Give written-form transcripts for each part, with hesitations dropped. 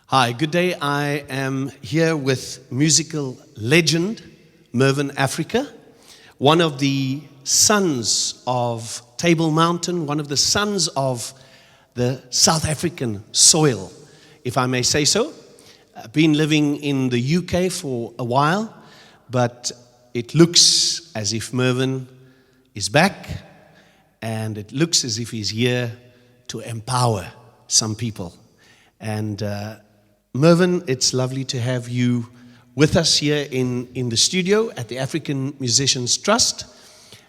Hi, good day. I am here with musical legend Mervyn, Africa, one of the sons of Table Mountain, one of the sons of the South African soil, if I may say so. I've been living in the UK for a while, but it looks as if Mervyn is back, and it looks as if he's here to empower some people. And Mervyn, it's lovely to have you with us here in the studio at the African Musicians Trust.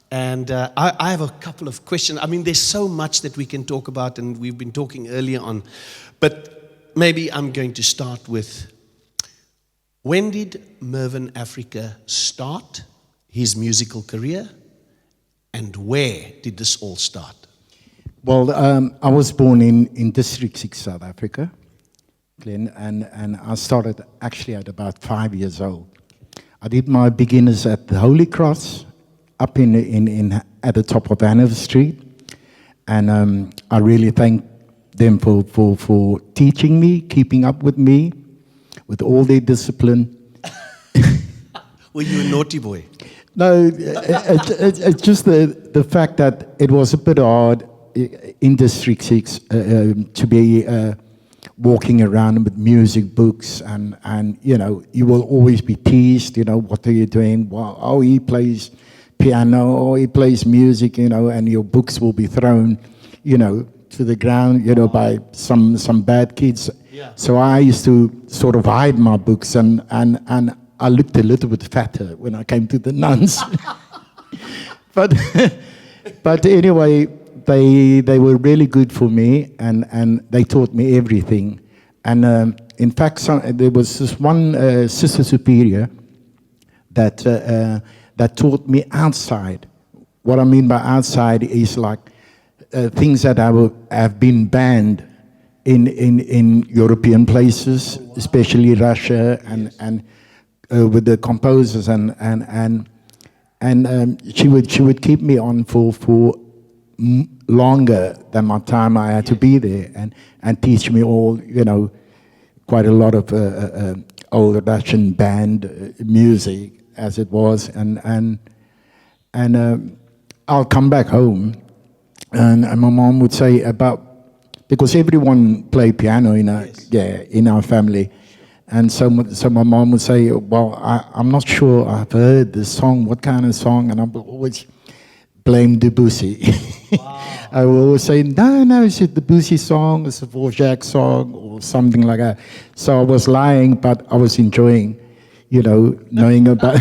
And I have a couple of questions. I mean, there's so much that we can talk about, and we've been talking earlier on. But maybe I'm going to start with, when did Mervyn Africa start his musical career? And where did this all start? Well, I was born in District 6, South Africa, Glenn, and I started actually at about 5 years old. I did my beginners at the Holy Cross, up at the top of Hanover Street, and I really thank them for teaching me, keeping up with me, with all their discipline. Were you a naughty boy? No, it's just the fact that it was a bit hard in District 6 to be walking around with music books, and you know, you will always be teased, you know, what are you doing? Well, oh, he plays piano, or he plays music, you know, and your books will be thrown, you know, to the ground, you know, by some bad kids. Yeah. So I used to sort of hide my books, and I looked a little bit fatter when I came to the nuns. But anyway, they were really good for me, and they taught me everything. And in fact, there was this one sister superior that taught me outside. What I mean by outside is like things that have been banned in European places, especially Russia, and with the composers, and she would keep me on for longer than my time I had to be there, and teach me all, you know, quite a lot of old Russian band music as it was, and I'll come back home, and my mom would say because everyone played piano in our family. And so my mom would say, well, I'm not sure I've heard this song, what kind of song? And I would always blame Debussy. Wow. I would always say, no, it's a Debussy song, it's a Dvorak song, or something like that. So I was lying, but I was enjoying, you know, knowing about,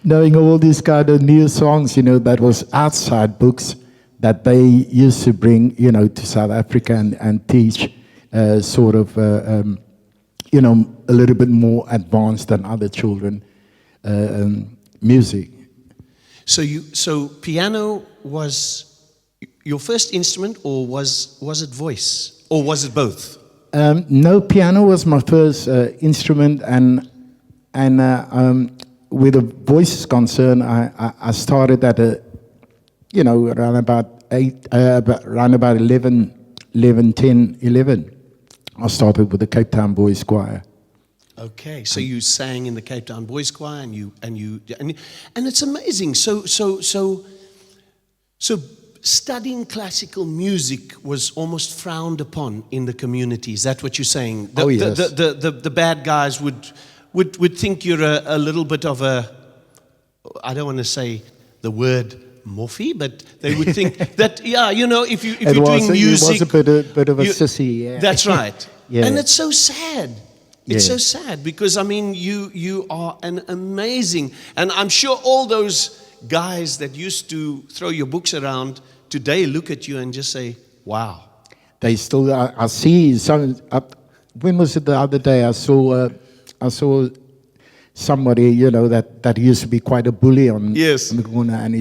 knowing all these kind of new songs, you know, that was outside books that they used to bring, you know, to South Africa and teach sort of, you know, a little bit more advanced than other children, music. So piano was your first instrument, or was it voice, or was it both? No, piano was my first instrument, and with the voice is concerned, I started at you know, around about 11. I started with the Cape Town Boys Choir. Okay, so you sang in the Cape Town Boys Choir, and it's amazing. So studying classical music was almost frowned upon in the community. Is that what you're saying? Yes. The bad guys would think you're a little bit of a, I don't want to say the word morphy, but they would think that, yeah, you know, if you're doing music, it was a bit of a sissy. Yeah. That's right. Yeah. And it's so sad. It's so sad, because I mean, you are an amazing, and I'm sure all those guys that used to throw your books around today look at you and just say, wow. They still, I see some. When was it the other day? I saw somebody, you know, that used to be quite a bully on the corner, and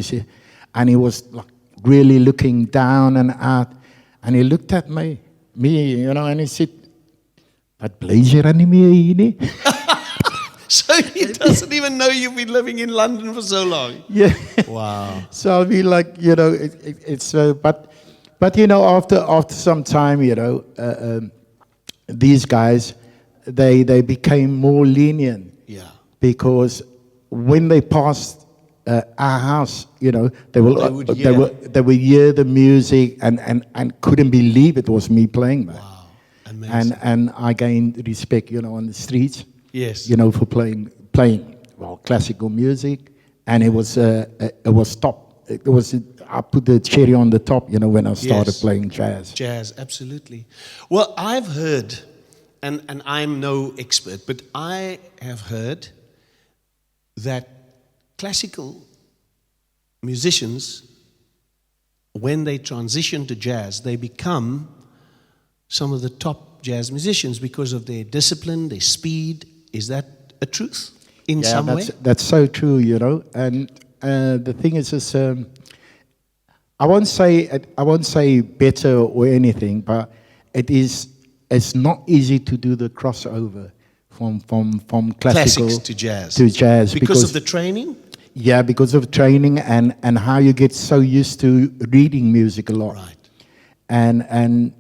he was like really looking down and out, and he looked at me, you know, and he said, "Wat bly jy dan nie meer hier nie?" So he doesn't even know you've been living in London for so long. Yeah. Wow. So I mean, like, you know, it's but you know, after some time, you know, these guys, they became more lenient. Yeah. Because when they passed our house, you know, they would hear. they would hear the music and couldn't believe it was me playing that. Wow. Amazing. And I gained respect, you know, on the streets. Yes. You know, for playing well classical music, and it was top. It was I put the cherry on the top, you know, when I started Yes. playing jazz. Jazz, absolutely. Well, I've heard, and I'm no expert, but I have heard that classical musicians, when they transition to jazz, they become some of the top jazz musicians because of their discipline, their speed. Is that a truth in some way? That's so true, you know. And the thing is I won't say better or anything, but it's not easy to do the crossover from classical Classics to jazz. Because of the training? Yeah, because of training and how you get so used to reading music a lot. Right. And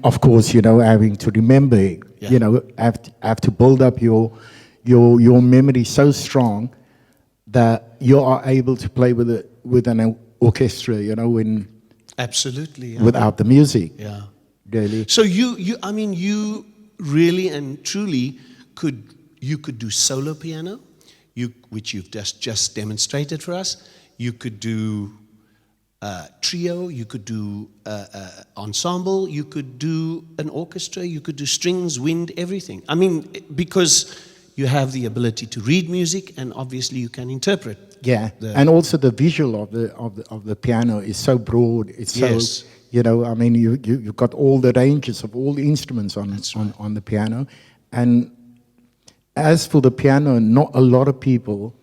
of course, you know, having to remember it, Yeah. you know, have to build up your memory so strong that you are able to play with an orchestra, you know, Absolutely. Yeah. without the music. Yeah. Really. So you really and truly could do solo piano, which you've just demonstrated for us. You could do trio. You could do ensemble. You could do an orchestra. You could do strings, wind, everything. I mean, because you have the ability to read music, and obviously you can interpret. Yeah, and also the visual of the piano is so broad. It's Yes. so, you know, I mean, you've got all the ranges of all the instruments on the piano. And as for the piano, not a lot of people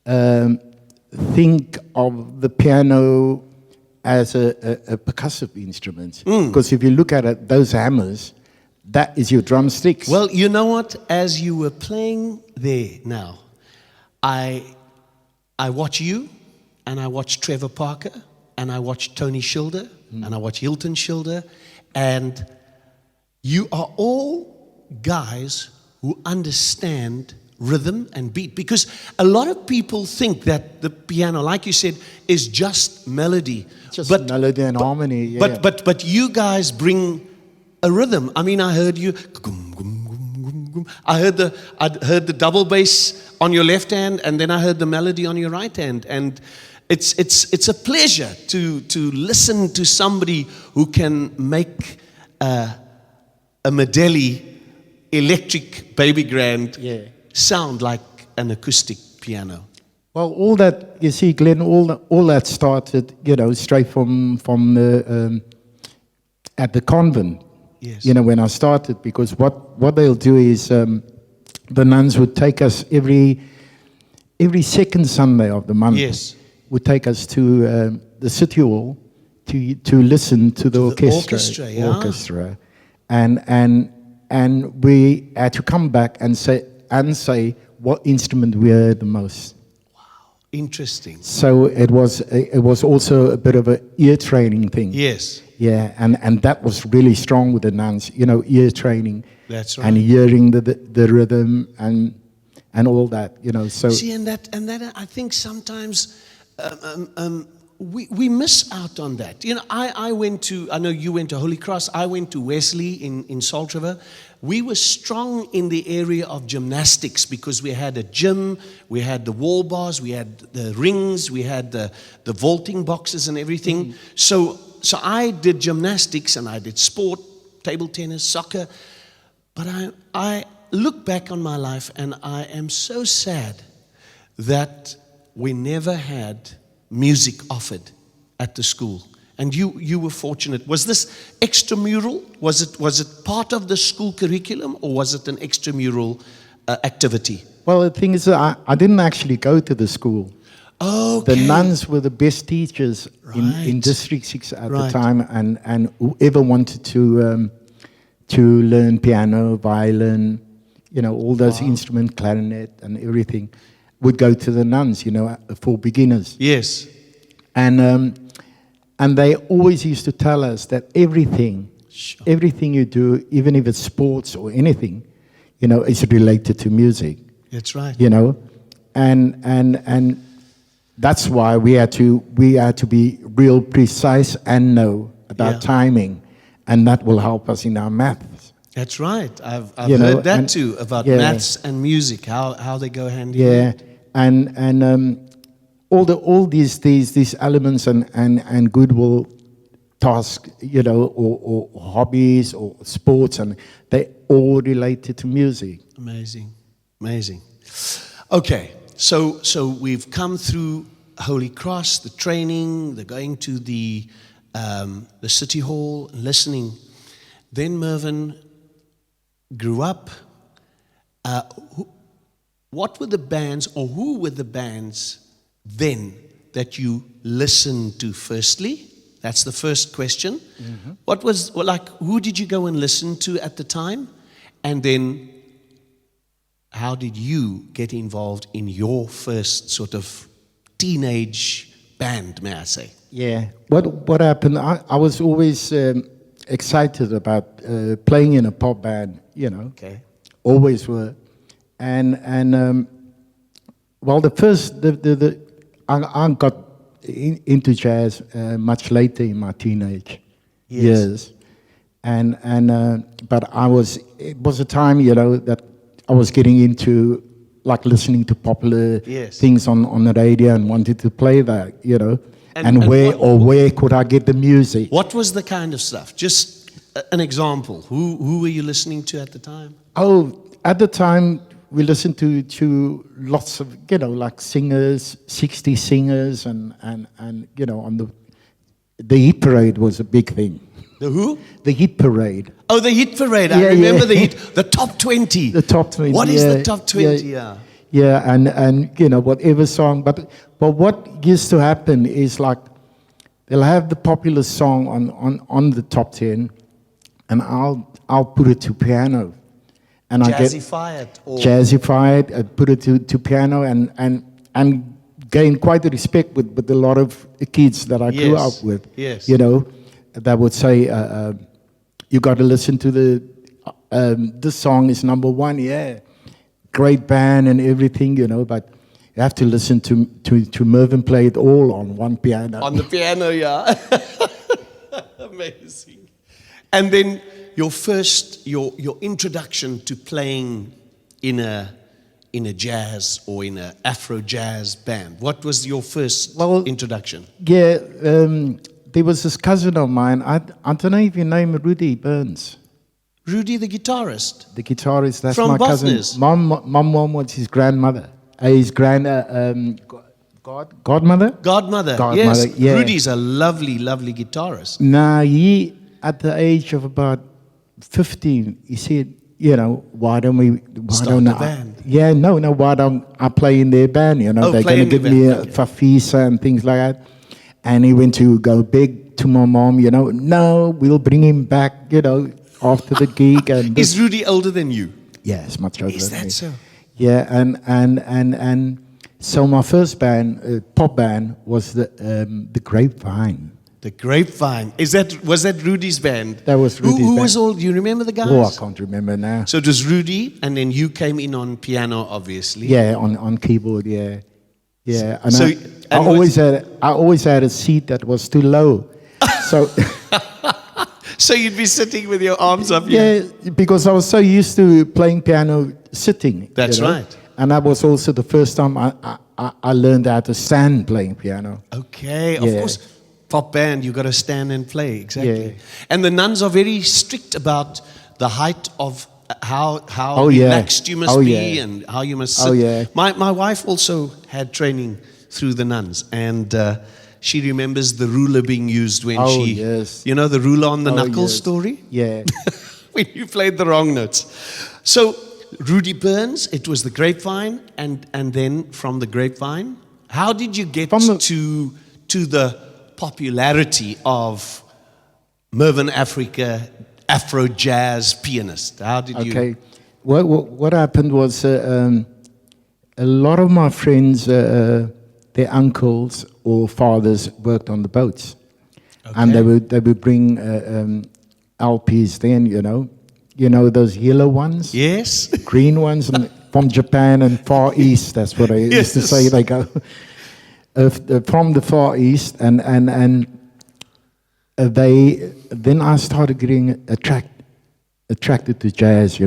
think of the piano as a percussive instrument. Because if you look at it, those hammers, that is your drumsticks. Well, you know what? As you were playing there now, I watch you, and I watch Trevor Parker, and I watch Tony Schilder, and I watch Hilton Schilder, and you are all guys who understand rhythm and beat. Because a lot of people think that the piano, like you said, is just melody. Just melody and harmony. Yeah. But you guys bring a rhythm. I mean, I heard you. I heard the double bass on your left hand, and then I heard the melody on your right hand. And it's a pleasure to listen to somebody who can make a Medley electric baby grand sound like an acoustic piano. Well, all that, you see, Glenn, all that started, you know, straight from the at the convent. Yes. You know, when I started, because what they'll do is the nuns would take us every second Sunday of the month. Yes. Would take us to the city hall to listen to the orchestra. Orchestra, and we had to come back and say what instrument we heard the most. Interesting. So it was also a bit of an ear training thing. Yes. Yeah, and that was really strong with the nuns, you know, ear training. That's right. And hearing the rhythm and all that, you know. So see, and that I think sometimes we miss out on that. You know, I know you went to Holy Cross. I went to Wesley in Salt River. We were strong in the area of gymnastics because we had a gym, we had the wall bars, we had the rings, we had the vaulting boxes and everything. So I did gymnastics and I did sport, table tennis, soccer. But I look back on my life and I am so sad that we never had music offered at the school. And you were fortunate. Was this extramural? Was it part of the school curriculum, or was it an extramural activity? Well, the thing is, I didn't actually go to the school. Okay. The nuns were the best teachers in District 6 at the time, and whoever wanted to learn piano, violin, you know, all those instruments, clarinet and everything, would go to the nuns, you know, for beginners. Yes. And they always used to tell us that everything Sure. everything you do, even if it's sports or anything, is related to music. That's right. And that's why we had to be real precise and know about Yeah. timing, and that will help us in our maths. That's right. I've You know, heard that and- too, about yeah. maths and music, how they go hand in Yeah, hand. and all these elements and goodwill tasks, or hobbies or sports, and they all related to music. Amazing, amazing. Okay, so we've come through Holy Cross, the training, the going to the city hall, listening. Then Mervyn grew up. What were the bands, or who were the bands then that you listened to firstly? That's the first question. Mm-hmm. What was, who did you go and listen to at the time? And then how did you get involved in your first sort of teenage band, may I say? Yeah. What happened? I was always excited about playing in a pop band. Okay. Always were, and well, I got into jazz much later in my teenage years, and but it was a time that I was getting into, like, listening to popular things on the radio and wanted to play that, and where could I get the music? What was the kind of stuff? Just an example. Who were you listening to at the time? Oh, at the time we listened to lots of like singers, 60 singers, and on the hit parade was a big thing. The who? The hit parade. Oh, the hit parade. I remember the top 20. The top 20. What is the top 20? Yeah, and whatever song. But what used to happen is, like, they'll have the popular song on the top 10, and I'll put it to piano, and Jazzify it. Jazzify it. I put it to piano, and gain quite a respect with a lot of kids that I grew up with. Yes. That would say, you got to listen to this song is number one. Yeah, great band and everything, but you have to listen to Mervyn play it all on one piano. On the piano, yeah. Amazing. And then your introduction to playing in a jazz or in a Afro jazz band. What was your first introduction? Yeah, there was this cousin of mine. I don't know if you know him, Rudy Burns. Rudy, the guitarist. The guitarist. That's From my Bosnians. cousin. Mom was his grandmother. His godmother. Godmother. Yes. Rudy's a lovely, lovely guitarist. Nah, he, at the age of about 15, he said, why don't we Start a band? Yeah, no, why don't I play in their band? They're going to give me a fafisa and things like that. And he went to go big to my mom, no, we'll bring him back, after the gig. And is Rudy older than you? Yeah, it's much older than me. Is that so? Yeah, and so my first band, pop band, was the Grapevine. The Grapevine. Was that Rudy's band? That was Rudy's band. Who was all? Do you remember the guys? Oh, I can't remember now. So it was Rudy, and then you came in on piano, obviously. Yeah, on keyboard. Yeah. And So- I always had a seat that was too low, so. So you'd be sitting with your arms up. Yeah, because I was so used to playing piano sitting. That's right. And that was also the first time I learned how to stand playing piano. Okay, of Yeah. course. Pop band, you got to stand and play, exactly. Yeah. And the nuns are very strict about the height of how yeah. relaxed you must be Yeah. and how you must sit. Oh, yeah. My wife also had training through the nuns, and she remembers the ruler being used when Yes. the ruler on the knuckles Yes. story? Yeah. When you played the wrong notes. So Rudy Burns, it was the Grapevine, and then from the Grapevine, how did you get to the popularity of Mervyn Africa, Afro jazz pianist? How did you? Okay. What happened was a lot of my friends, their uncles or fathers worked on the boats, and they would bring LPs then, you know those yellow ones, Yes. green ones, and from Japan and Far East. That's what I used to say. They go from the Far East, and they. Then I started getting attracted to jazz.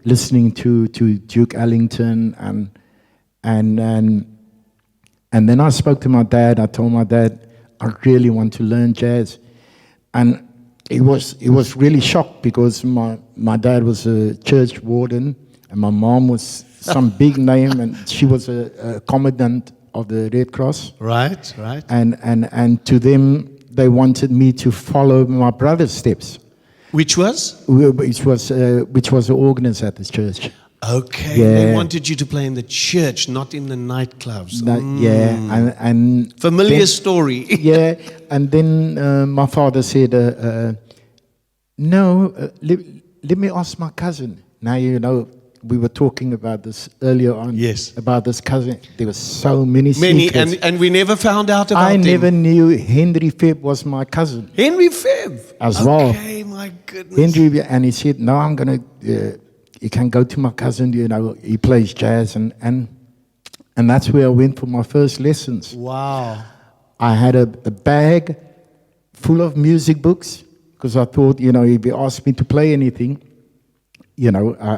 Listening to Duke Ellington, and then I spoke to my dad. I told my dad I really want to learn jazz, and he was really shocked because my dad was a church warden and my mom was some big name, and she was a commandant of the Red Cross. Right. And to them, they wanted me to follow my brother's steps. Which was? Which was the organist at the church. Okay. Yeah. They wanted you to play in the church, not in the nightclubs. Yeah, and familiar then, story. Yeah, and then my father said, "No, let me ask my cousin." Now we were talking about this earlier on. Yes. About this cousin. There were so many Many, secrets. and we never found out about I him. never knew Henry Febb was my cousin. Henry Febb. As well. Okay, my goodness. Henry, and he said, "No, I'm gonna. You can go to my cousin. He plays jazz, and that's where I went for my first lessons." Wow. I had a bag full of music books because I thought, if he asked me to play anything,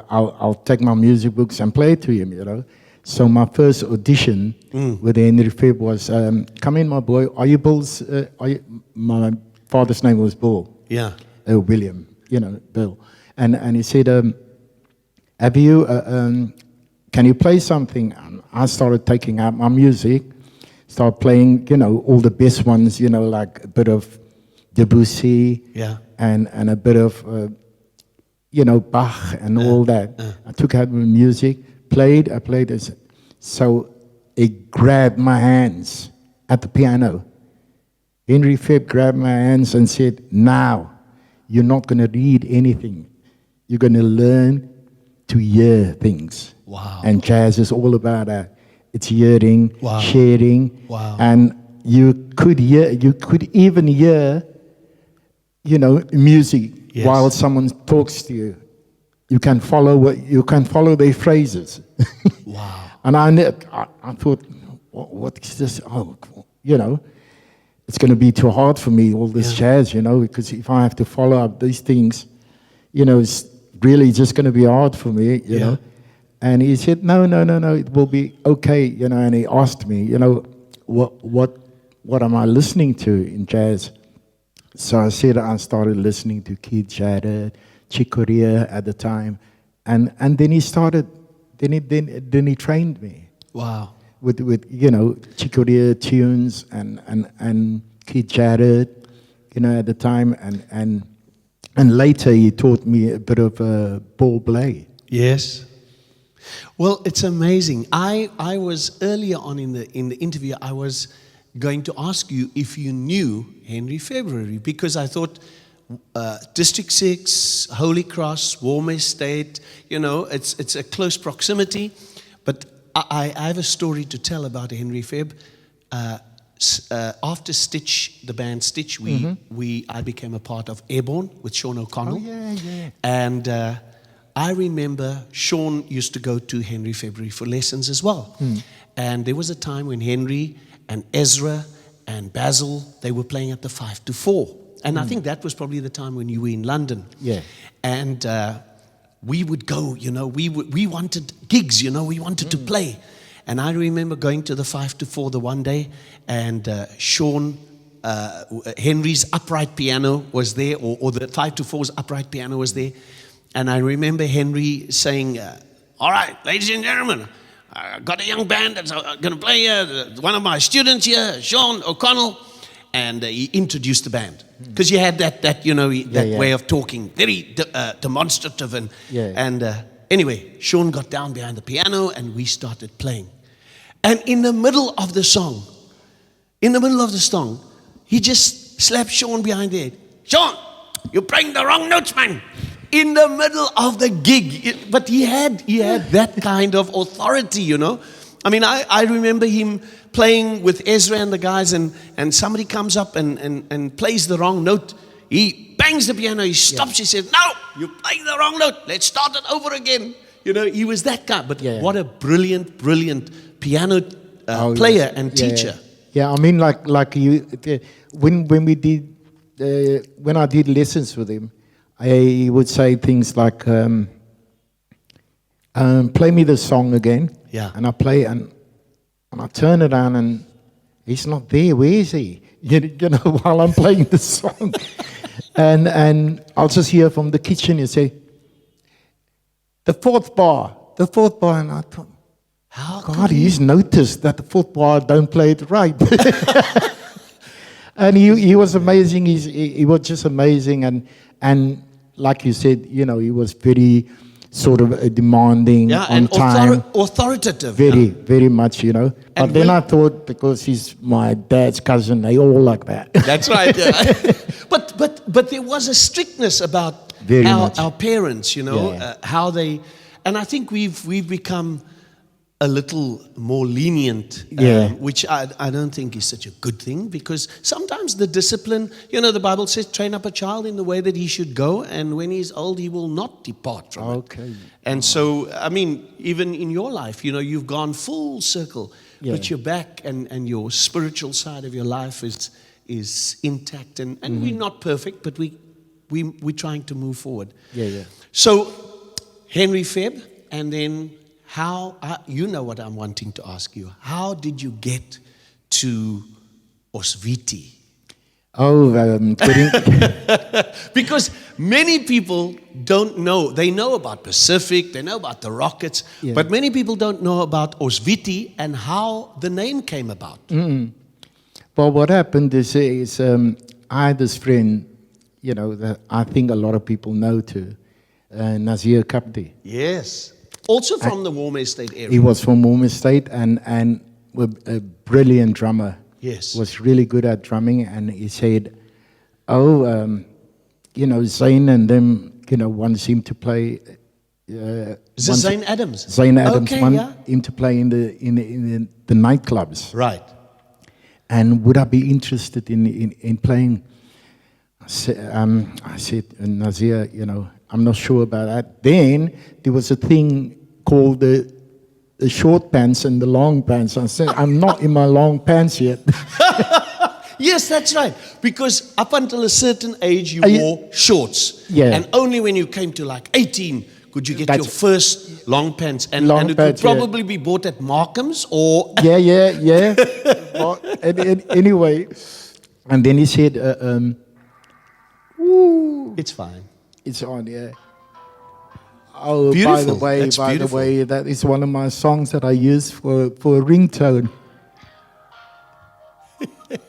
I'll take my music books and play it to him. So my first audition with Henry Febb was, "Come in, my boy. Are you Bill's?" My father's name was Bill. Yeah. William. Bill. And he said, "Have you? Can you play something?" And I started taking out my music, started playing, all the best ones, like a bit of Debussy, Yeah. and a bit of, Bach and all that. I took out my music, I played this. So it grabbed my hands at the piano. Henry Febb grabbed my hands and said, "Now, you're not going to read anything. You're going to learn to hear things." Wow. And jazz is all about that. It's hearing, Wow. sharing, Wow. and you could even hear, music Yes. while someone talks to you. You can follow their phrases. Wow. And I thought, what is this? It's going to be too hard for me, all this jazz, because if I have to follow up these things, it's really just going to be hard for me, you know. And he said, no, it will be okay, and he asked me, what am I listening to in jazz? So I said I started listening to Keith Jarrett, Chick Corea at the time, and then he started, then he trained me. Wow. With Chick Corea tunes and Keith Jarrett, at the time, and later he taught me a bit of ball play. Yes. Well, it's amazing. I was earlier on in the interview, I was going to ask you if you knew Henry February, because I thought District 6, Holy Cross, Warm Estate, it's a close proximity. But I have a story to tell about Henry Febb. After Stitch, the band Stitch, I became a part of Airborne with Sean O'Connell. Oh, yeah. And I remember Sean used to go to Henry February for lessons as well. And there was a time when Henry and Ezra and Basil, they were playing at the 5 to 4. And I think that was probably the time when you were in London. Yeah. And we would go, we wanted gigs, we wanted to play. And I remember going to the 5 to 4 the one day, and Sean, Henry's upright piano was there, or the 5 to 4's upright piano was there. And I remember Henry saying, all right, ladies and gentlemen, I got a young band that's going to play here. One of my students here, Sean O'Connell. And he introduced the band. Because you had that way of talking, very demonstrative. And anyway, Sean got down behind the piano and we started playing. And in the middle of the song, he just slapped Sean behind the head. Sean, you're playing the wrong notes, man. In the middle of the gig. But he had that kind of authority, I mean, I remember him playing with Ezra and the guys, and somebody comes up and plays the wrong note. he bangs the piano, he stops, he says, "No, you're playing the wrong note. Let's start it over again." You know, he was that guy. But what a brilliant, brilliant piano player and teacher. Yeah, I mean, like you, when we did, when I did lessons with him, I would say things like, "Play me the song again." Yeah. And I play, and I turn it on, and he's not there. Where is he? You know, while I'm playing the song, and I'll just hear from the kitchen. You say, the fourth bar, and I thought, how God, he's noticed that the fourth bar don't play it right. And he was amazing. He was just amazing, and like you said, you know, he was very sort of demanding, on and time, authoritative. very much, you know. And but then I thought, because he's my dad's cousin, they all like that. That's right. Yeah. but there was a strictness about our parents, you know, how they, and I think we've become a little more lenient, which I don't think is such a good thing, because sometimes the discipline, you know, the Bible says, train up a child in the way that he should go, and when he's old, he will not depart from it. And so, I mean, even in your life, you know, you've gone full circle, but you're back, and your spiritual side of your life is intact, and we're not perfect, but we're trying to move forward. So, Henry Febb, and then how, you know what I'm wanting to ask you. How did you get to Osviti? Because many people don't know. They know about Pacific, they know about the Rockets, but many people don't know about Osviti and how the name came about. Well, what happened is I had this friend, you know, that I think a lot of people know too, Nazir Kapdi. Yes. Also from the Warm Estate area. He was from Warm Estate and a brilliant drummer. Yes. Was really good at drumming, and he said, you know, Zane and them, you know, wants him to play. Zane Adams? Zane Adams want him to play in the nightclubs. Right. And would I be interested in playing? I said, Nazir, you know, I'm not sure about that. Then there was a thing called the short pants and the long pants. I said, I'm not in my long pants yet. Yes, that's right. Because up until a certain age, you wore shorts. Yeah. And only when you came to like 18 could you get your first long pants. And it pants, could probably be bought at Markham's or... Yeah. Well, anyway, and then he said, it's fine. It's on, yeah. Oh, beautiful. by the way, that is one of my songs that I use for a ringtone.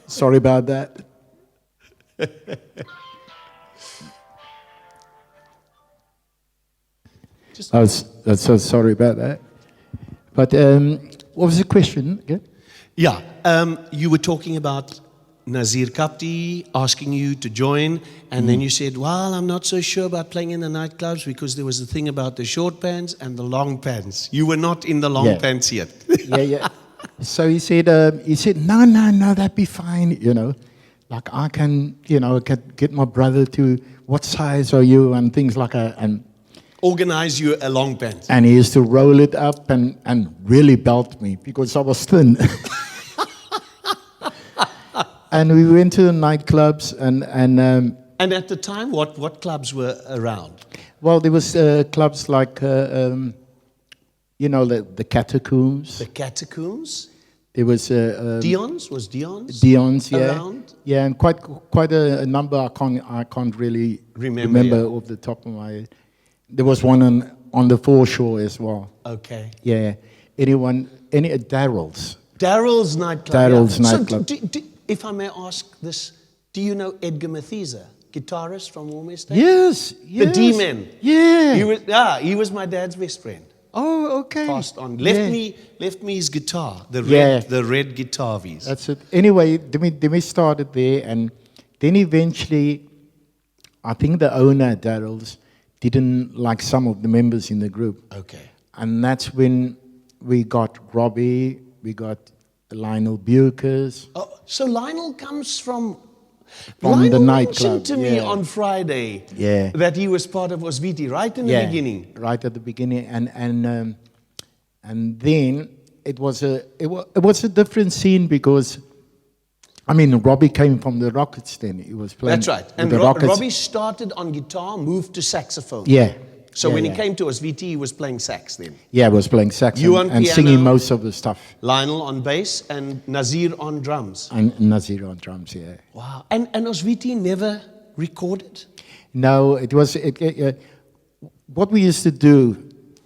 Sorry about that. I was so sorry about that. But what was the question again? Yeah, you were talking about Nazir Kapti asking you to join, and then you said, well, I'm not so sure about playing in the nightclubs because there was a thing about the short pants and the long pants. You were not in the long pants yet. Yeah. So he said, no, that'd be fine, you know. Like I can, you know, get my brother to, what size are you, and things like that. And organize you a long pants. And he used to roll it up and really belt me because I was thin. And we went to the nightclubs and at the time, what clubs were around? Well, there was clubs like you know, the Catacombs. The Catacombs. There was Dion's. Was Dion's? Dion's, yeah. Around? Yeah, and quite a number. I can't really remember off the top of my head. There was one on the foreshore as well. Okay. Yeah. Any Darrell's? Darrell's nightclub. Darrell's nightclub. So if I may ask this, do you know Edgar Mathiza, guitarist from Warm Estate? Yes. The D-Man. Yeah. He was my dad's best friend. Oh, okay. Passed on. Left me his guitar, the red guitar V's. That's it. Anyway, then we started there, and then eventually, I think the owner, Darrell's, didn't like some of the members in the group. Okay. And that's when we got Robbie, we got Lionel Bukers. Oh, so Lionel comes from from the Lionel nightclub. mentioned to me on Friday Yeah. that he was part of Osviti right in the beginning. Right at the beginning, and then it was a different scene because, I mean, Robbie came from the Rockets then. He was playing. That's right. with And the Rockets. Robbie started on guitar, moved to saxophone. Yeah. So Yeah, when yeah. he came to Osviti, he was playing sax then. Yeah, I was playing sax You and on singing piano. most of the stuff. Lionel on bass and Nazir on drums. And Nazir on drums, yeah. Wow. And Osviti never recorded? No, it was what we used to do.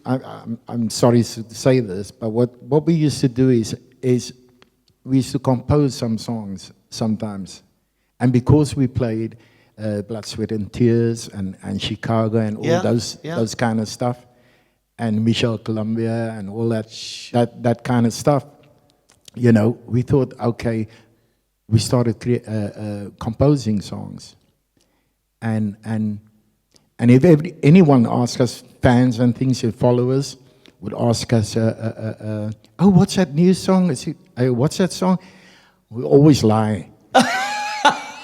I'm sorry to say this, but what we used to do is we used to compose some songs sometimes, and because we played Blood, Sweat and Tears and Chicago and all those kind of stuff, and Michelle Columbia and all that kind of stuff, you know, we thought, okay, we started composing songs. And if anyone asks us, fans and things, and followers would ask us, oh, what's that new song? What's that song? We always lie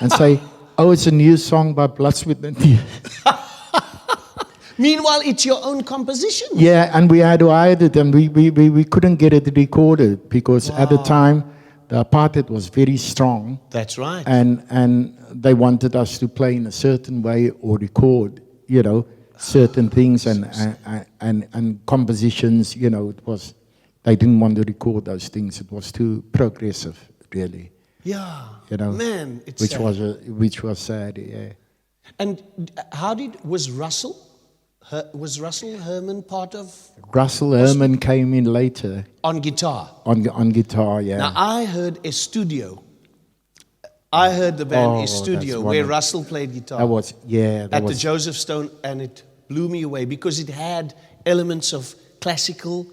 and say, oh, it's a new song by Blood, Sweat and Tears. Meanwhile, it's your own composition. Yeah, and we had to hide it, and we couldn't get it recorded because at the time, the apartheid was very strong. That's right. And they wanted us to play in a certain way or record, you know, certain things and compositions, you know, they didn't want to record those things. It was too progressive, really. Yeah. You know, man, it's which was sad, yeah. And was Russell Herman part of? Russell Herman came in later. On guitar? On guitar, yeah. Now, I heard Estudio. I heard the band Estudio where Russell played guitar. At the Joseph Stone, and it blew me away because it had elements of classical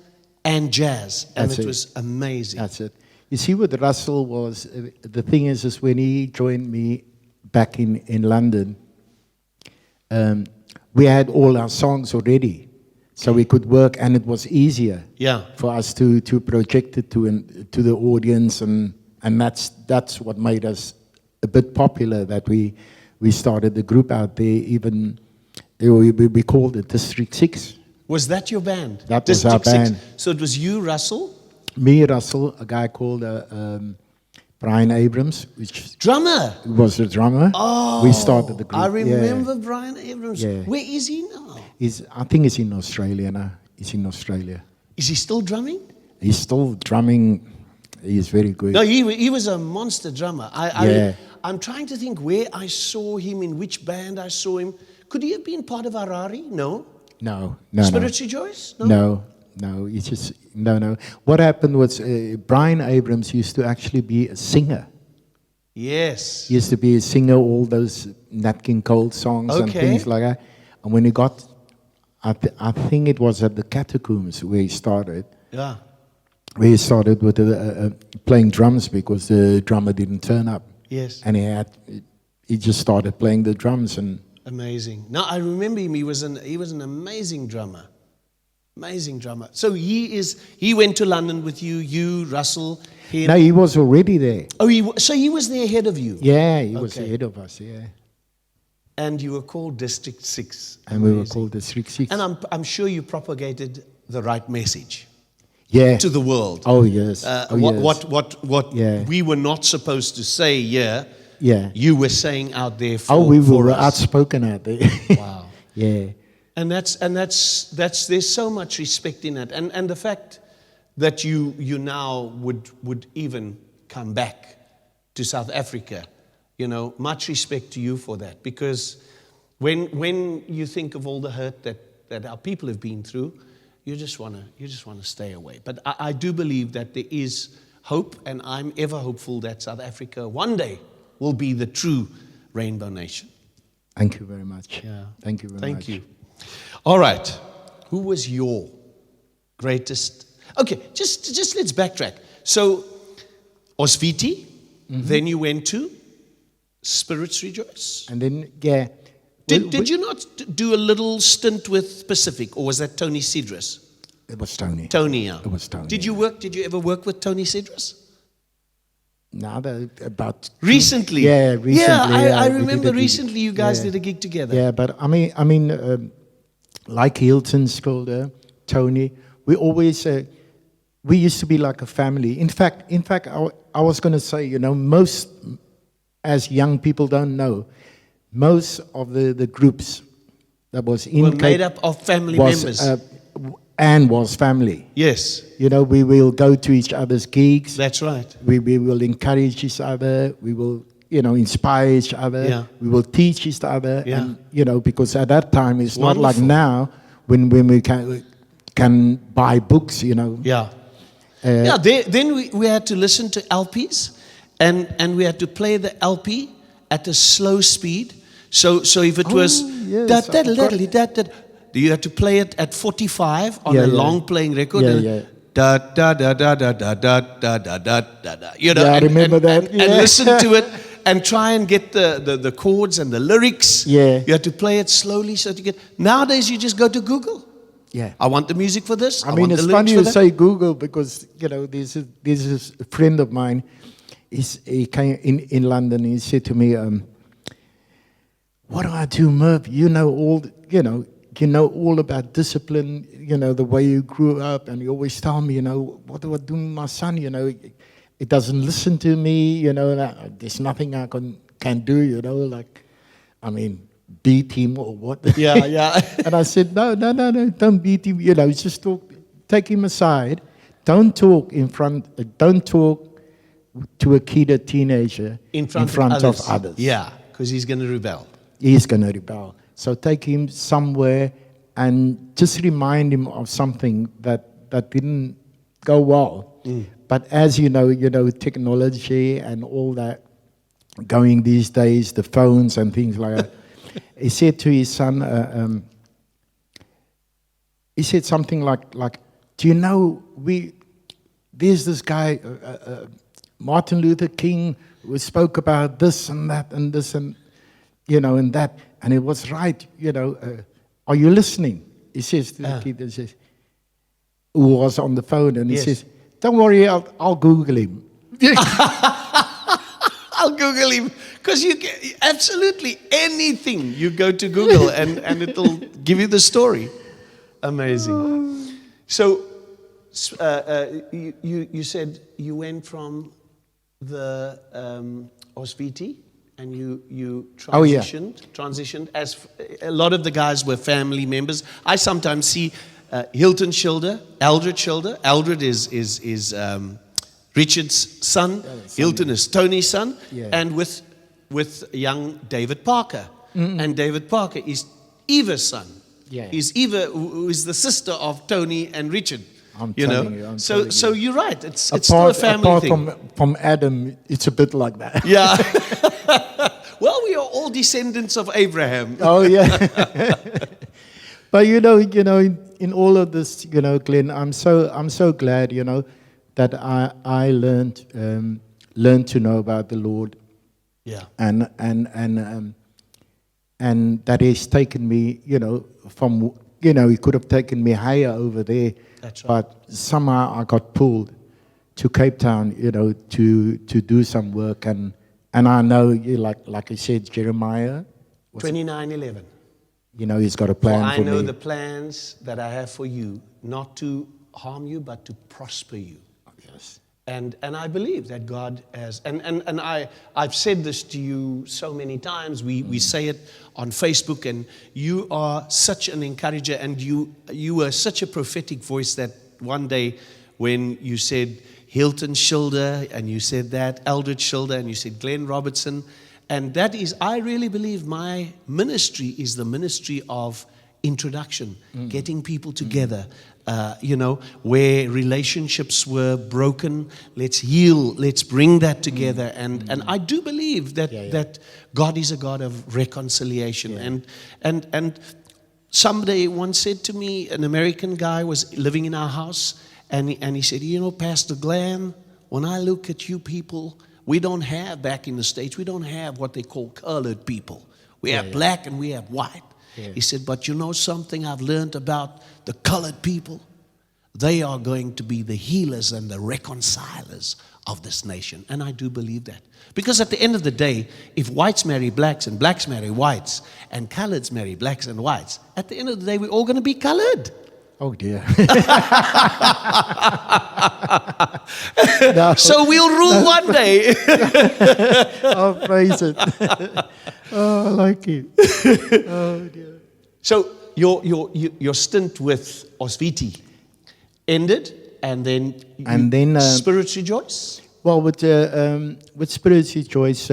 and jazz, and it was amazing. That's it. You see, with Russell was, the thing is when he joined me back in London, we had all our songs already, so we could work, and it was easier for us to project it to the audience, and that's what made us a bit popular. That we started the group out there. Even we called it District 6. Was that your band? That was our band. So it was you, Russell? Me, Russell, a guy called Brian Abrams, which drummer was the drummer. Oh, we started the group. I remember Brian Abrams. Yeah. Where is he now? I think he's in Australia now. He's in Australia. Is he still drumming? He's still drumming. He's very good. No, he was a monster drummer. I'm trying to think where I saw him, in which band I saw him. Could he have been part of Harari? No. No. Spirit Rejoice? No. It's just no. What happened was Brian Abrams used to actually be a singer. Yes. He used to be a singer, all those Nat King Cole songs and things like that. And when he got, I think it was at the Catacombs where he started. Yeah. Where he started with playing drums because the drummer didn't turn up. Yes. And he just started playing the drums and. Amazing. Now I remember him. He was an amazing drummer. Amazing drummer. So he went to London with you, Russell. No, he was already there. Oh, so he was there ahead of you? Yeah, he was ahead of us, yeah. And you were called District 6. And we were called District 6. And I'm sure you propagated the right message. Yeah. To the world. Oh, yes. What we were not supposed to say here, you were saying out there for us. Oh, we were outspoken out there. Wow. Yeah. And there's so much respect in it. And the fact that you now would even come back to South Africa, you know, much respect to you for that. Because when you think of all the hurt that our people have been through, you just want to stay away. But I do believe that there is hope, and I'm ever hopeful that South Africa one day will be the true rainbow nation. Thank you very much. Yeah. Thank you very much. Thank you. All right. Who was your greatest? Okay, just let's backtrack. So, Osviti, then you went to Spirits Rejoice. And then, Did you not do a little stint with Pacific, or was that Tony Sidris? It was Tony. Tony, yeah. It was Tony. Did you ever work with Tony Sidris? now about Recently? Yeah, recently. Yeah, I we did remember a gig. recently you guys Yeah. did a gig together. Yeah, but I mean, like Hilton, Skulder, Tony, we always we used to be like a family. In fact, I was going to say, you know, most as young people don't know, most of the groups that was in Were Cape made up of family was members. and was family. Yes, You know, we will go to each other's gigs. that's right. We will encourage each other. We will, you know, inspire each other. Yeah. We will teach each other. Yeah. And, you know, because at that time, it's not like Wonderful. now when we can buy books, you know. Yeah. Yeah, then we had to listen to LPs and we had to play the LP at a slow speed. So if it was yes, that, I forgot. you had to play it at 45 on Yeah, a yeah. long playing record. Yeah, and yeah. Da da da da da da da da da da da da. You know, Yeah, I and, remember and, that. and, and Yeah. listen to it and try and get the chords and the lyrics. Yeah. You had to play it slowly so to get. Nowadays you just go to Google. Yeah. I want the music for this. I mean, want it's the lyrics funny for you that. say Google because, you know, this is a friend of mine. He came in London. He said to me, what do I do, Merv? You know all about discipline, you know, the way you grew up. And you always tell me, you know, what do I do with my son? You know, it doesn't listen to me, you know, there's nothing I can do, you know, like, I mean, beat him or what? Yeah, yeah. And I said, no, don't beat him. You know, just take him aside. Don't talk to a kid, a teenager, in front of others. Yeah, because he's going to rebel. He's going to rebel. So take him somewhere and just remind him of something that didn't go well. But as you know, technology and all that going these days, the phones and things like that. He said to his son, he said something like, do you know, there's this guy, Martin Luther King, who spoke about this and that and this and, you know, and that. And it was right, you know, are you listening? He says to the kid, he says, who was on the phone, and he says, don't worry, I'll Google him. I'll Google him. Because you can, absolutely anything, you go to Google and it'll give you the story. Amazing. So you said you went from the OSVT and you transitioned as a lot of the guys were family members. I sometimes see Hilton Schilder, Eldred Schilder. Eldred is Richard's son. Hilton is Tony's son. Yeah. And with young David Parker. And David Parker is Eva's son. Yeah. He's Eva, who is the sister of Tony and Richard. I'm you know. telling you, So you're right. It's still a family thing. Apart from Adam, it's a bit like that. Yeah. Well, we are all descendants of Abraham. Oh yeah. But you know, in all of this, you know, Glenn, I'm so glad, you know, that I learned to know about the Lord. Yeah. And that has taken me, you know, from, you know, he could have taken me higher over there. That's right. But somehow I got pulled to Cape Town, you know, to do some work. And I know, like I said, Jeremiah. 29:11. You know, he's got a plan For for I know me. the plans that I have for you, not to harm you, but to prosper you. Yes. And I believe that God has, and I've said this to you so many times. We say it on Facebook, and you are such an encourager, and you were such a prophetic voice that one day when you said Hilton Schilder, and you said that Eldred Schilder, and you said Glenn Robertson, and that is, I really believe my ministry is the ministry of introduction, getting people together. You know, where relationships were broken, let's heal, let's bring that together. And I do believe that God is a God of reconciliation. Yeah. And somebody once said to me, an American guy was living in our house, and he said, you know, Pastor Glenn, when I look at you people, we don't have, back in the States, we don't have what they call colored people. We have black and we have white. Yeah. He said, but you know something I've learned about the colored people? they are going to be the healers and the reconcilers of this nation. And I do believe that. Because at the end of the day, if whites marry blacks and blacks marry whites and coloreds marry blacks and whites, at the end of the day, we're all going to be colored. Oh dear. So we'll rule one day. Oh, praise it. Oh, I like it. Oh dear. So your stint with Osviti ended, and then Spirits Rejoice? Well, with Spirits Rejoice,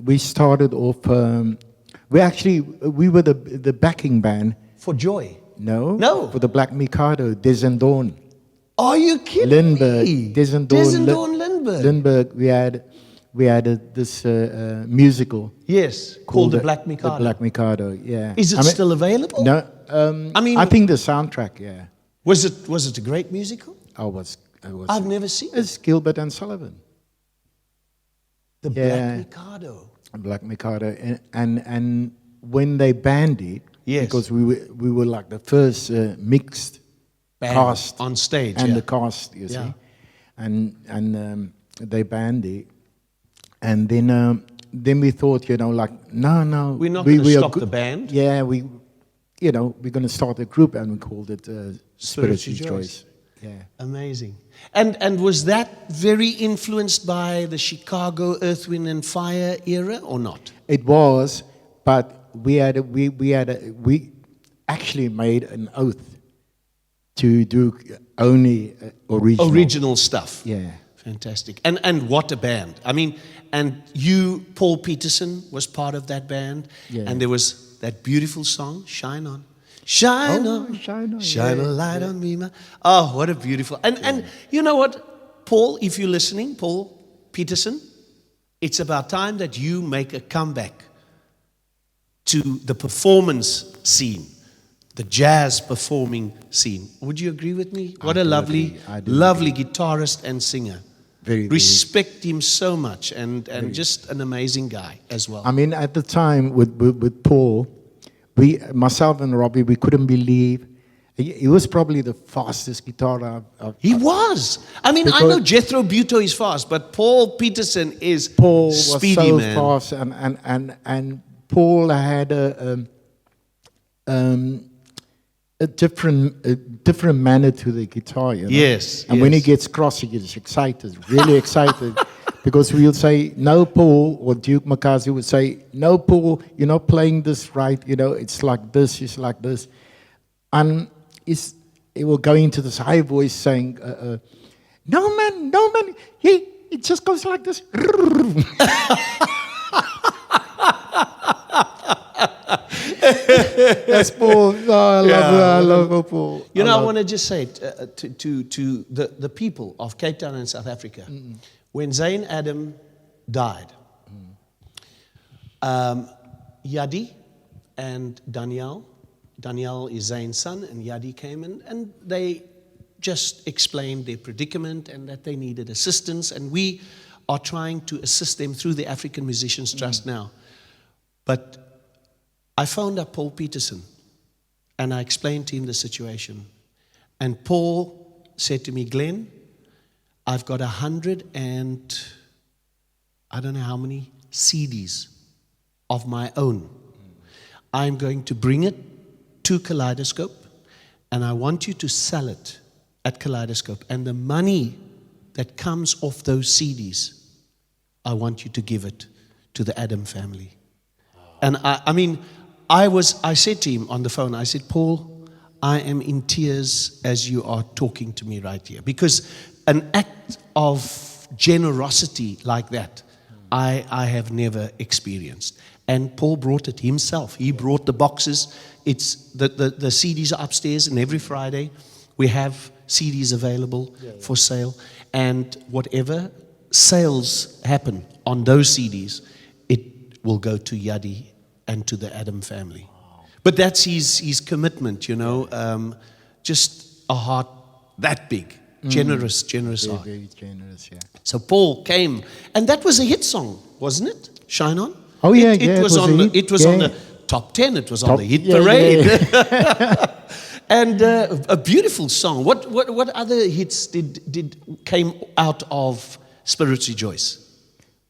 we started off. We were the backing band. For Joy? No. For the Black Mikado, Des and Dawn. Are you kidding Lindbergh, me? Des and Dawn, Lindbergh. Lindbergh. We had this musical. Yes, called the Black Mikado. The Black Mikado, yeah. Is it still available? No. I think the soundtrack, yeah. Was it a great musical? Oh, it was. I've never seen it. It's Gilbert and Sullivan. The Black Mikado. Black Mikado, and when they banned it, because we were like the first mixed band cast on stage, and the cast, you see, and they banned it, and then we thought, no, we're not going to stop the band. Yeah, we're going to start a group, and we called it Spirits Rejoice. Yeah. Amazing. And was that very influenced by the Chicago Earth, Wind and Fire era or not? It was, but we actually made an oath to do only original stuff. Yeah. Fantastic. And what a band. I mean, and you, Paul Peterson, was part of that band. Yeah. And there was that beautiful song, Shine On. Shine on, shine a light on me. Oh, what a beautiful. And you know what, Paul, if you're listening, Paul Peterson, it's about time that you make a comeback to the performance scene, the jazz performing scene. Would you agree with me? What a lovely guitarist and singer. Respect him so much, and just an amazing guy as well. I mean, at the time with Paul, myself and Robbie, we couldn't believe. He was probably the fastest guitar He was. I mean, I know Jethro Butto is fast, but Paul Peterson is speedy, man. Paul was so fast, and Paul had a different manner to the guitar. Yes. And when he gets cross, he gets excited, really excited. Because we'll say, no, Paul, or Duke McCarthy would say, no, Paul, you're not playing this right. It's like this, it's like this. And it will go into this high voice saying, no, man, it just goes like this. That's Paul. Oh, I love Paul. I want to just say to the people of Cape Town and South Africa, when Zane Adam died, Yadi and Danielle is Zane's son, and Yadi came and they just explained their predicament and that they needed assistance, and we are trying to assist them through the African Musicians Trust now. But I phoned up Paul Peterson and I explained to him the situation. And Paul said to me, Glenn, I've got 100 and I don't know how many CDs of my own. I'm going to bring it to Kaleidoscope and I want you to sell it at Kaleidoscope. And the money that comes off those CDs, I want you to give it to the Adam family. And I said to him on the phone, I said, Paul, I am in tears as you are talking to me right here. Because an act of generosity like that, I have never experienced. And Paul brought it himself. He brought the boxes. It's the CDs are upstairs, and every Friday we have CDs available for sale. And whatever sales happen on those CDs, it will go to Yadi and to the Adam family. But that's his commitment, just a heart that big, generous heart. Very generous, yeah. So Paul came, and that was a hit song, wasn't it? Shine On? Oh, yeah, it was on the top 10, it was on the hit parade. And a beautiful song. What other hits came out of Spirit Rejoice?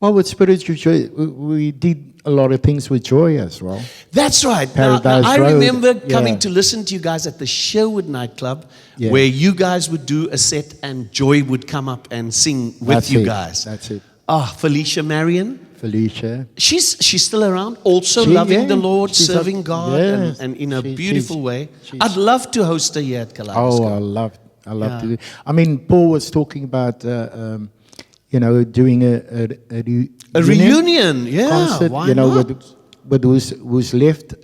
Well, with Spirit Rejoice, we did a lot of things with joy as well. That's right. Now, Paradise I Road, remember coming yeah. to listen to you guys at the Sherwood nightclub, Yeah. where you guys would do a set and Joy would come up and sing with That's you it. guys. That's it. Ah, Felicia Marion. Felicia. She's still around, also She- loving yeah, the Lord, she's serving up- God, yes, and in a she- beautiful she's- way. she's- I'd love to host her here at Oh, Kaleidoscope. I love Yeah. to do. I mean, Paul was talking about, doing A reunion, yeah, concert, why not? with who's left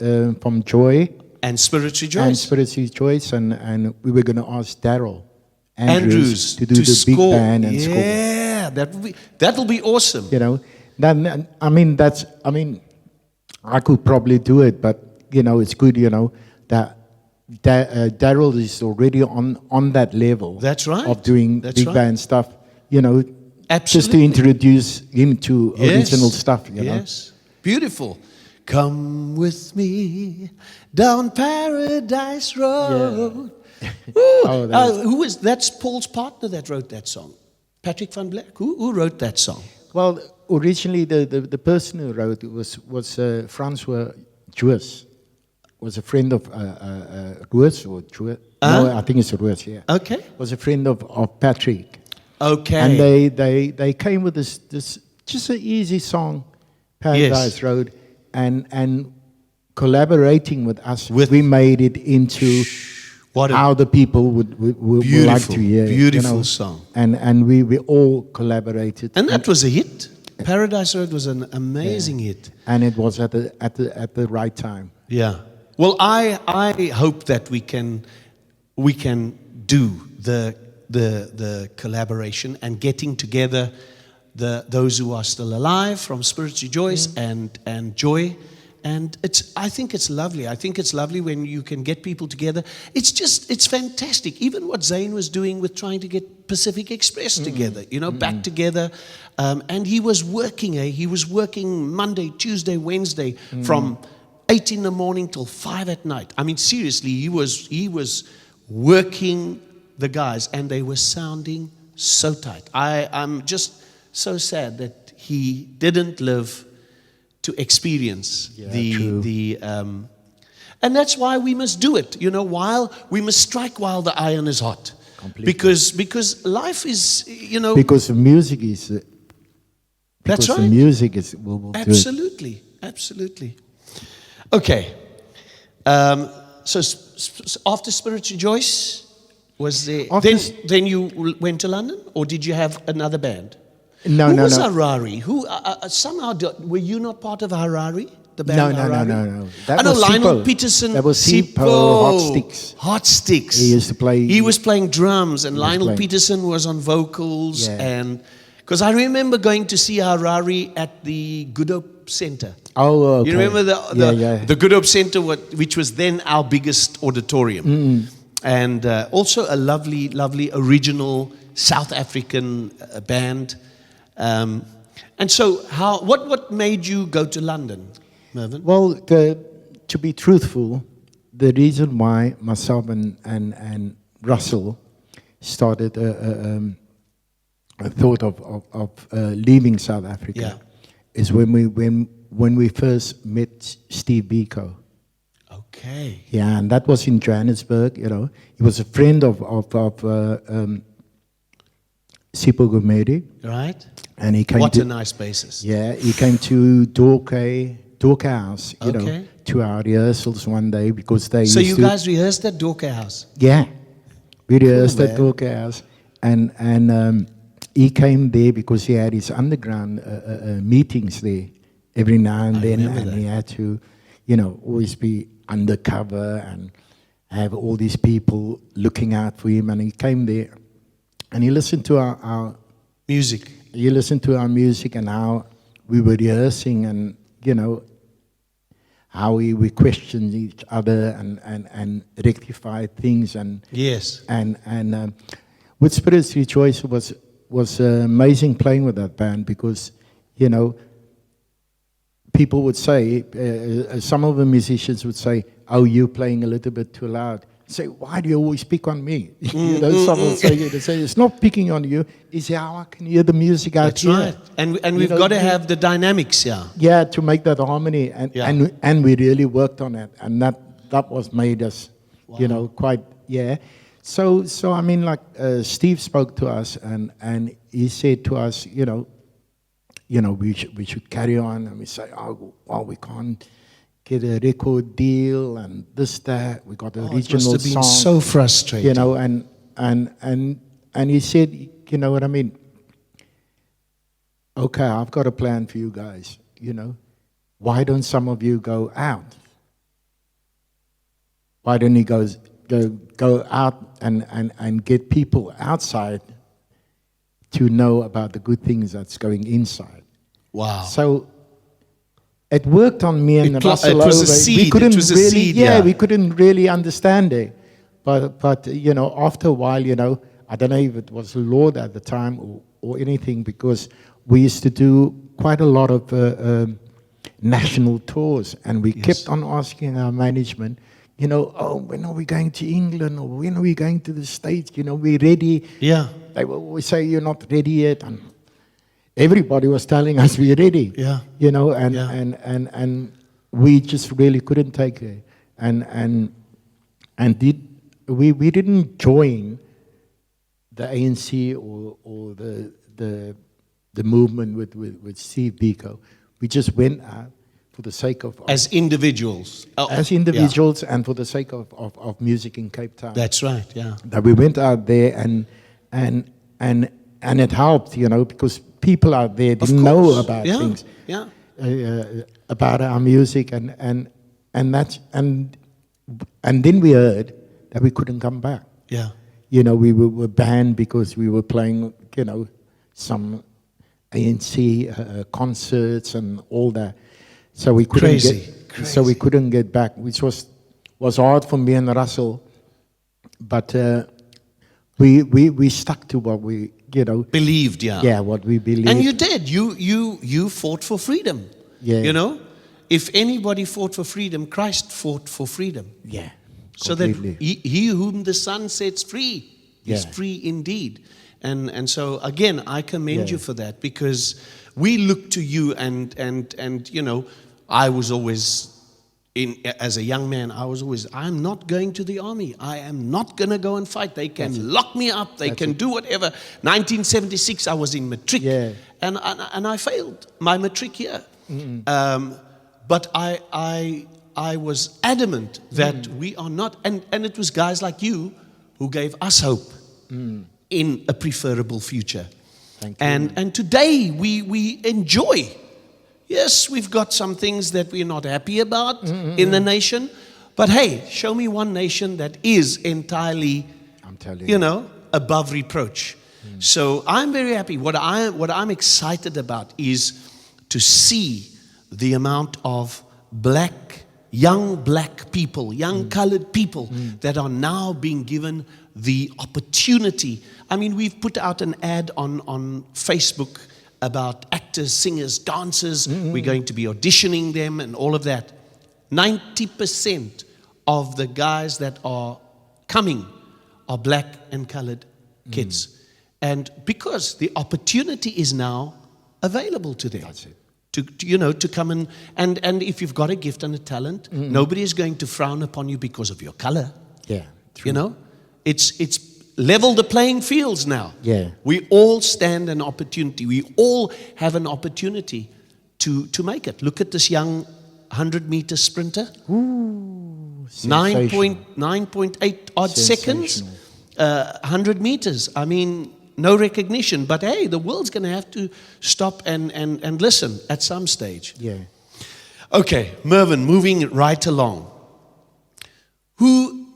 from Joy And Spirit and Rejoice. Spirit Rejoice, and we were going to ask Daryl Andrews to do the big score. band and score. Yeah, that will be awesome. Then I mean I could probably do it, but it's good that Daryl is already on that level. That's right. Of doing That's big right. band stuff. Just to Absolutely. introduce him to Yes. original stuff. Yes, beautiful. Come with me down Paradise Road. Ooh, Oh, that is- that's Paul's partner that wrote that song. Patrick Van Black. Who wrote that song? Well, originally the person who wrote it was Francois Juas. Was a friend of Ruas or Juas. No, I think it's Ruas. Yeah. Okay. Was a friend of Patrick. Okay. And they came with this just an easy song, Paradise Yes. Road, and collaborating with us, With- we made it into What a how the people would like beautiful, to hear. beautiful song. And we all collaborated, And that was a hit. Paradise Road was an amazing hit. and it was at the right time. Yeah. Well, I hope that we can do the collaboration and getting together those who are still alive from Spirit Rejoice and Joy. And I think it's lovely. I think it's lovely when you can get people together. It's fantastic. Even what Zane was doing with trying to get Pacific Express together, back together. And he was working. He was working Monday, Tuesday, Wednesday from 8 in the morning till 5 at night. I mean, seriously, he was working the guys, and they were sounding so tight. I'm just so sad that he didn't live to experience and that's why we must do it. While we must strike while the iron is hot. Completely. Because life is, Because the music is. That's Because right. the music is. Will do it. Absolutely. Okay. So after Spirit Rejoice, was there? After Then you went to London, or did you have another band? No, Who no, was no. Harari? Who somehow were you not part of Harari? The band No, no, Harari? no. That I know was Lionel Sipho. Peterson. That was Sipho, Hot Sticks. Hot Sticks. He used to play. He was playing drums, and was Lionel playing. Peterson was on vocals. Yeah. And because I remember going to see Harari at the Good Hope Center. Oh, okay. You remember Yeah. the Good Hope Center, which was then our biggest auditorium, and also a lovely, lovely original South African band. And so, what made you go to London, Mervyn? Well, to be truthful, the reason why myself and Russell started a thought of leaving South Africa Yeah. is when we first met Steve Biko. Okay. Yeah, and that was in Johannesburg. He was a friend of Sipho Gumede, Right. and he came What to a nice basis. yeah, he came to Dorka House, Okay. to our rehearsals one day because they So used you to, guys rehearsed at Dorka House. yeah, we rehearsed at man. Dorka House, and he came there because he had his underground meetings there every now and then, remember and that. he had to, always be undercover and have all these people looking out for him, and he came there, and he listened to our Music. you listen to our music and how we were rehearsing, and how we questioned each other and rectified things, and Yes. with Spirit Rejoice was amazing playing with that band because people would say some of the musicians would say, "Oh, you're playing a little bit too loud." say, why do you always pick on me? Someone say, it's not picking on you. It's how I can hear the music out That's here. right. And we've got to have the dynamics, yeah. Yeah, to make that harmony. And we really worked on it. And that was made us, quite, yeah. So I mean, like Steve spoke to us and he said to us, we should carry on. And we say, oh, well, we can't get a record deal and this, that. We got the original song. It must have been song, so frustrating. And he said, you know what I mean? Okay, I've got a plan for you guys, Why don't some of you go out? Why don't you go out and get people outside to know about the good things that's going inside? Wow. So it worked on me and Russell. It was a seed. We couldn't It was a really, seed, we couldn't really understand it. But after a while, I don't know if it was the Lord at the time or anything, because we used to do quite a lot of national tours, and we kept on asking our management, when are we going to England, or when are we going to the States? We're ready. Yeah. They will always say, you're not ready yet. And everybody was telling us we're ready. Yeah. And we just really couldn't take it. We didn't join the ANC or the movement with Steve Biko. We just went out for the sake of as individuals. And for the sake of music in Cape Town. That's right, yeah. That we went out there and it helped, because people out there didn't know about things. Yeah. About our music and then we heard that we couldn't come back. Yeah. We were banned because we were playing, some ANC concerts and all that. So we couldn't So we couldn't get back, which was hard for me and Russell. But we stuck to what we believed, yeah. Yeah, what we believed. And you did. You fought for freedom. Yeah. If anybody fought for freedom, Christ fought for freedom. Yeah. So completely. that he whom the Son sets free is free indeed. And so again, I commend you for that, because we look to you and I was always as a young man, I'm not going to the army. I am not going to go and fight. They can lock me up. They can do whatever. 1976, I was in matric, and I failed my matric here. But I was adamant that we are not, and it was guys like you who gave us hope in a preferable future. Thank you. And today we enjoy. Yes, we've got some things that we're not happy about in the nation. But hey, show me one nation that is entirely, I'm telling you, above reproach. So I'm very happy. What I'm excited about is to see the amount of young black people, young colored people that are now being given the opportunity. I mean, we've put out an ad on Facebook about actors, singers, dancers. We're going to be auditioning them and all of that. 90% of the guys that are coming are black and colored kids. And because the opportunity is now available to them. That's it. To come and if you've got a gift and a talent, nobody is going to frown upon you because of your color. Yeah. True. It's level the playing fields now. Yeah. We all stand an opportunity. We all have an opportunity to make it. Look at this young 100-meter sprinter. Ooh, 9.8 odd seconds. 100 meters. I mean, no recognition. But hey, the world's going to have to stop and listen at some stage. Yeah. Okay, Mervyn, moving right along. Who,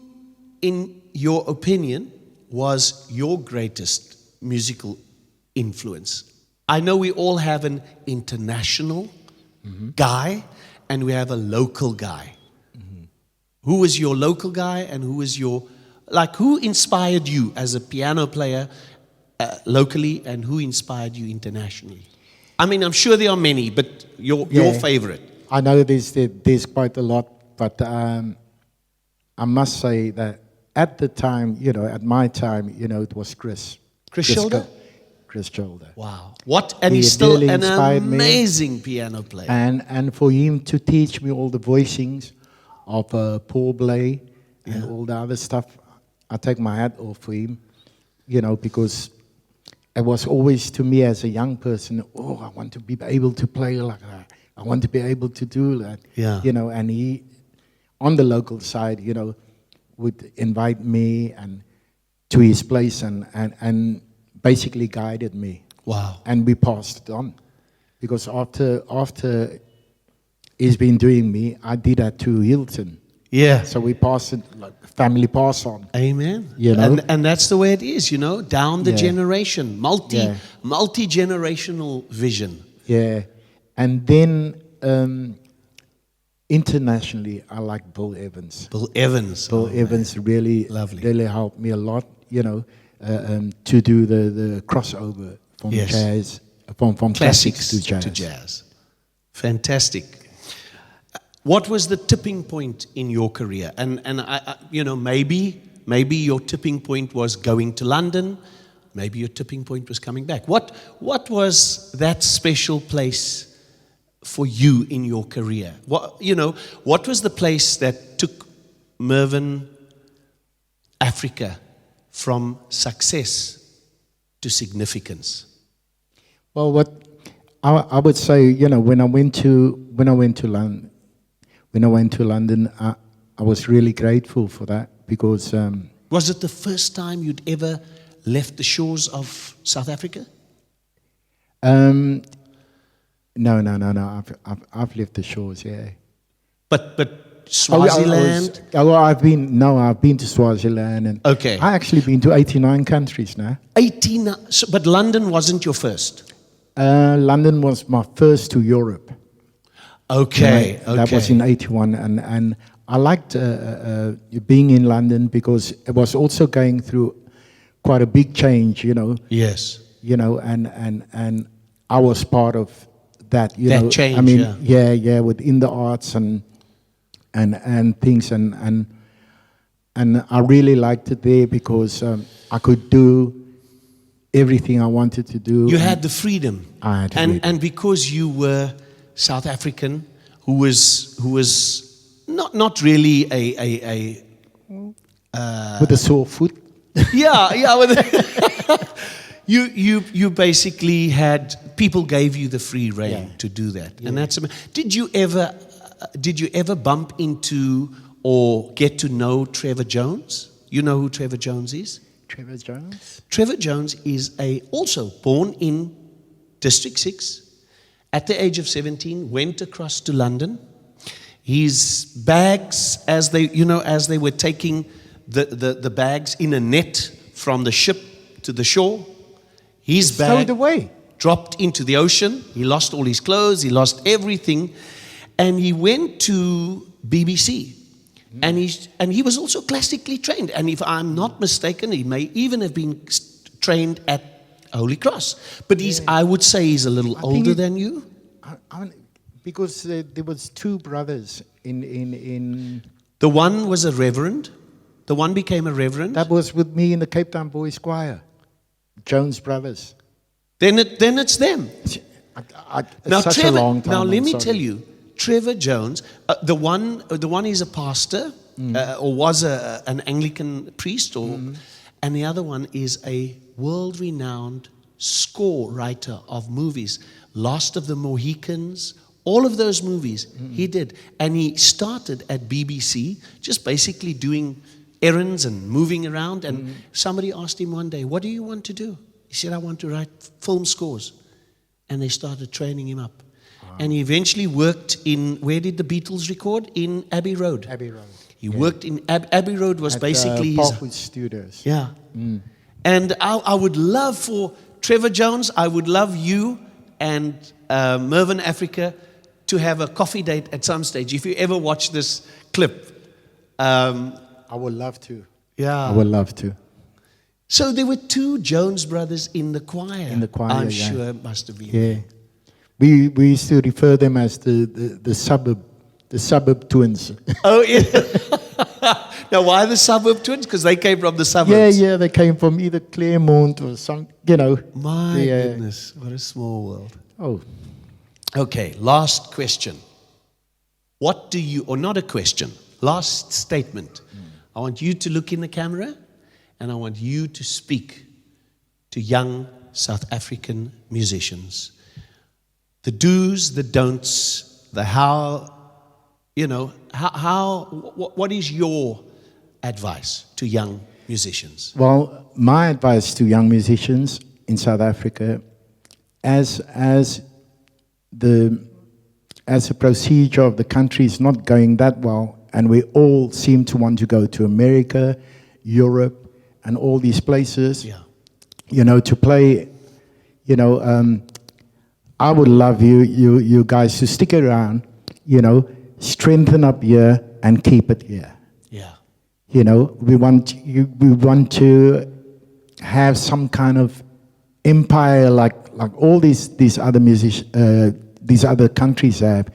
in your opinion, was your greatest musical influence? I know we all have an international guy and we have a local guy. Who was your local guy and who was who inspired you as a piano player locally and who inspired you internationally? I mean, I'm sure there are many, but your favorite. I know there's quite a lot, but I must say that at the time, at my time, it was Chris. Chris Shoulder? Chris Shoulder. Wow. What? And He he's still really an inspired me. amazing piano player. And for him to teach me all the voicings of Paul Bley and all the other stuff, I take my hat off for him, because it was always to me as a young person, I want to be able to play like that. I want to be able to do that. Yeah. And he, on the local side, would invite me and to his place and basically guided me. Wow. And we passed it on. Because after he's been doing me, I did that to Hilton. Yeah. So we passed it, like family pass on. Amen. You And that's the way it is, down the generation, Yeah. multi-generational vision. Yeah. And then internationally, I like Bill Evans. Bill Evans. Bill Evans really helped me a lot, to do the crossover from jazz, from classics to jazz. Fantastic. What was the tipping point in your career? And I maybe your tipping point was going to London. Maybe your tipping point was coming back. What was that special place for you in your career? What was the place that took Mervyn Africa from success to significance? Well, what I would say, when I went to London, I was really grateful for that because. Was it the first time you'd ever left the shores of South Africa? No. I've left the shores, yeah. But Swaziland? I've been to Swaziland, and okay. I actually been to 89 countries now. 89, but London wasn't your first. London was my first to Europe. Okay. That was in 81, and I liked being in London because it was also going through quite a big change, Yes. And I was part of that, that change, I mean, yeah, within the arts and things, and I really liked it there because I could do everything I wanted to do. You had the freedom. I had freedom. And because you were South African, who was not really a with a sore foot. Yeah. You basically had people gave you the free rein to do that, and that's. Did you ever bump into or get to know Trevor Jones? You know who Trevor Jones is? Trevor Jones. Trevor Jones is also born in District 6. At the age of 17, went across to London. His bags, as they were taking the bags in a net from the ship to the shore, his bag stowed away, dropped into the ocean. He lost all his clothes. He lost everything, and he went to BBC. And he was also classically trained. And if I'm not mistaken, he may even have been trained at Holy Cross. But I would say he's a little older than you. Because there was two brothers in. The one was a reverend. The one became a reverend. That was with me in the Cape Town Boys Choir. Jones Brothers. Then it's them. Now, such Trevor, a long time. now let me tell you, Trevor Jones, the one is a pastor or was an Anglican priest, and the other one is a world-renowned score writer of movies. Last of the Mohicans, all of those movies he did. And he started at BBC, just basically doing errands and moving around. And somebody asked him one day, "What do you want to do?" He said, "I want to write film scores." And they started training him up. And he eventually worked in, where did the Beatles record? In Abbey Road. Abbey Road. He worked in, Abbey Road was at, basically his... Parkwood Studios. Yeah. And I would love for Trevor Jones, I would love you and Mervyn Africa to have a coffee date at some stage. If you ever watch this clip. I would love to. Yeah. I would love to. So there were two Jones brothers in the choir. In the choir, I'm yeah. sure it must have been. Yeah. We used to refer them as the suburb twins. Oh, yeah. Now, why the suburb twins? Because they came from the suburbs. Yeah, they came from either Claremont or some, My the, goodness, what a small world. Oh, Okay, last question. What do you, or not a question, last statement. I want you to look in the camera and I want you to speak to young South African musicians. The do's, the don'ts, the how, what is your advice to young musicians? well, my advice to young musicians in South Africa, as a procedure of the country is not going that well, and we all seem to want to go to America, Europe, and all these places, to play, I would love you guys to stick around, strengthen up here and keep it here. Yeah. We want to have some kind of empire like all these other these other countries have,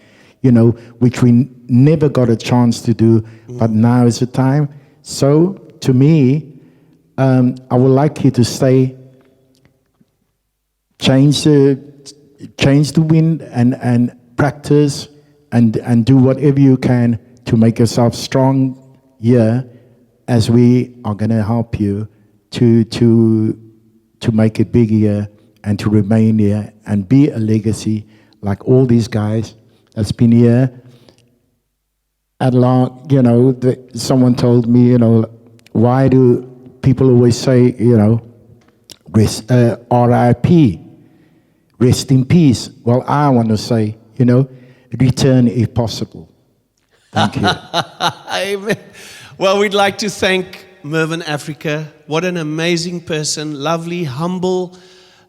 which we never got a chance to do, but now is the time. So to me, I would like you to stay, change the wind and practice and do whatever you can to make yourself strong here, as we are going to help you to make it big here and to remain here and be a legacy like all these guys that's been here. At long, someone told me, why do people always say, R.I.P., rest in peace? Well, I want to say, return if possible. Thank you. Amen. Well, we'd like to thank Mervyn Africa. What an amazing person, lovely, humble,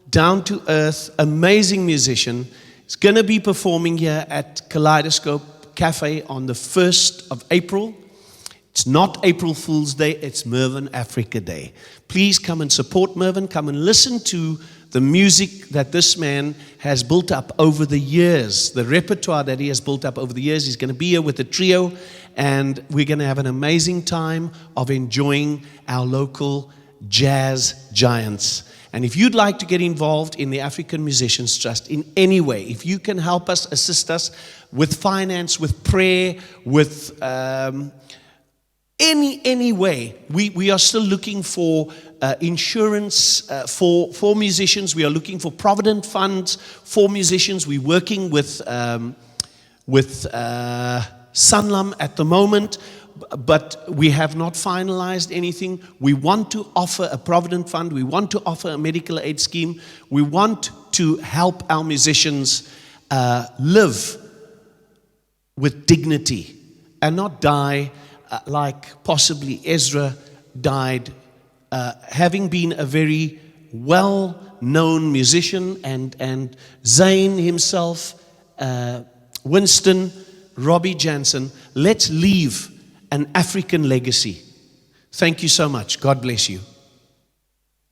down to earth, amazing musician. He's going to be performing here at Kaleidoscope Cafe on the 1st of April. It's not April Fool's Day, it's Mervyn Africa Day. Please come and support Mervyn. Come and listen to the music that this man has built up over the years, the repertoire that he has built up over the years. He's going to be here with a trio, and we're going to have an amazing time of enjoying our local jazz giants. And if you'd like to get involved in the African Musicians Trust in any way, if you can help us, assist us with finance, with prayer, with any way, we are still looking for insurance for musicians. We are looking for Provident Funds for musicians. We're working with Sanlam at the moment, but we have not finalized anything. We want to offer a Provident Fund. We want to offer a medical aid scheme. We want to help our musicians live with dignity and not die like possibly Ezra died, having been a very well-known musician, and Zane himself, Winston, Robbie Jansen. Let's leave an African legacy. Thank you so much. God bless you.